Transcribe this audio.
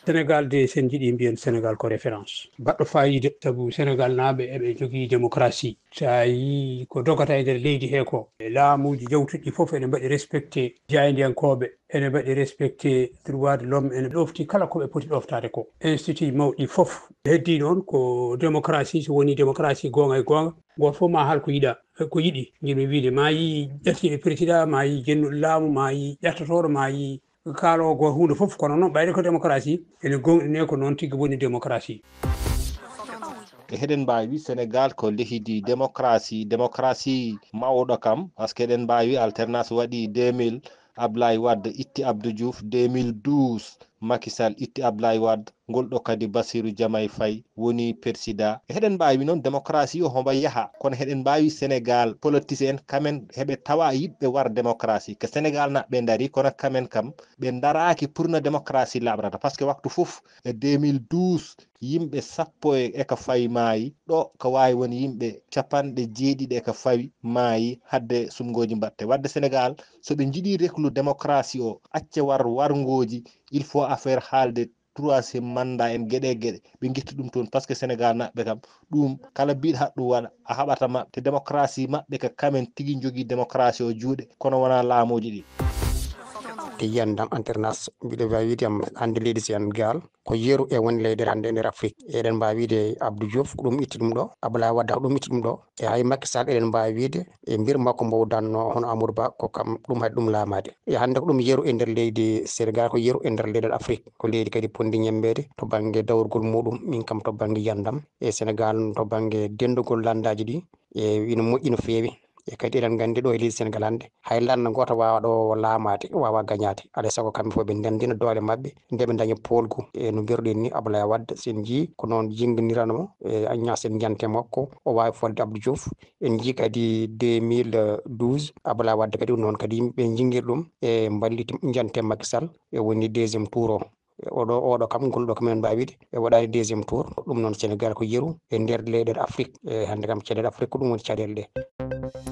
Sénégal de sen jiiɗi mbiyen Sénégal ko référence baɗɗo fayida sabu Sénégal naaɓe eɓe jogii démocratie sa yi ko dogata e nder leydi he ko e laamuji jawtuɗi fof ene mbaɗi respecté jaydiyankoɓe ene mbaɗi respecté droit de l'homme ene ɗofti kala koɓe poti ɗoftade ko institut mawɗi fof heddi ɗon ko démocratie so woni démocratie gonga e gonga goto fof ma haal ko yiɗa ko yiɗi jiɗmi wiide ma yi ƴettiɗo président ma yi jennuɗo laamu ma yi ƴettotoɗo ma yi kaalowo goto hunde fof kono noon ɓayde ko démocratie ene gonɗine ko noon tigui woni démocratie. Eɗen mbawi Sénégal ko leydi démocratie mawɗo kam par ce que eɗen mbawi alternance waɗi 2000 Ablaye Wade itti Abdou Diouf 2012 Macky Sall itti Ablaye Wade ngolɗo kadi Bassirou Diomaye Faye woni président heɗen mbawi noon démocratie o homo yaaha kono heɗen mbawi Sénégal politicien kamen heɓe tawa yiɗɓe war démocratie que Sénégal naɓɓe daari kono kamen kam ɓe daraki pour no démocratie laɓrata par ce que waktu fof e 2012 yimɓe sappo e ko fawi maayi ɗo ko wawi woni yimɓe capanɗe jeeɗiɗi e ko fawi maayi hadde sumgoji mbatte wadde Sénégal soɓe jiiɗi reklu démocratie o acca wargoji il faut affaire haalde troisiéme mandat en gueɗe ɓe guitta ɗum toon par ce que Sénégal naɓɓe kam ɗum kala mbiɗo haɗum waɗa a haɓata mabɓe te démocratie mabɓe ko kamen tigui jogui démocratie o juuɗe kono wona laamoji ɗi yiyandam internas mbiɗo wawi wiidem hande leydi Sénégal ko yeeru e woni leyɗele hande e nder Afrique eɗen mbawi wiide Abdou Diouf ko ɗum itti ɗum ɗo Abdoulaye Wade ko ɗum itti ɗum ɗo e hay Macky Sall eɗen mbawi wiide e mbir makko mbo danno hono Amadou Ba ko kam ɗum haɗi ɗum laamade e hande ko ɗum yeeru e nder leydi Sénégal ko yeeru e nder leyɗel Afrique ko leydi kadi pondi ñembede to banggue dawrugol muɗum min kam to banggue yiyandam e Sénégal to banggue dendugol landaji ɗi e ina moƴƴi no fewi e kadi eɗen gandi ɗo e leydi Sénégal hande hay landa goto wawa ɗo lamade wawa gañade alay saago kamɓe foof ɓe ndendina doole mabɓe nde ɓe daña polgu e no mbiruɗen ni Abdoulaye Wade sen jii ko noon jingganirano e Agnas en jante makko o wawi folde Abdou Diouf en jii kadi 2012 Abdoulaye Wade kadi noon kadi yimɓeɓe jinguiri ɗum e balliti jante Macky Sall e woni deuxiéme tour o oɗo kam golɗo kam en mbawi wiide e waɗani deuxiéme tour ɗum noon Sénégal ko yeeru e nder leyɗele Afrique e hande kam caɗele Afrique ko ɗum woni caɗele ɗe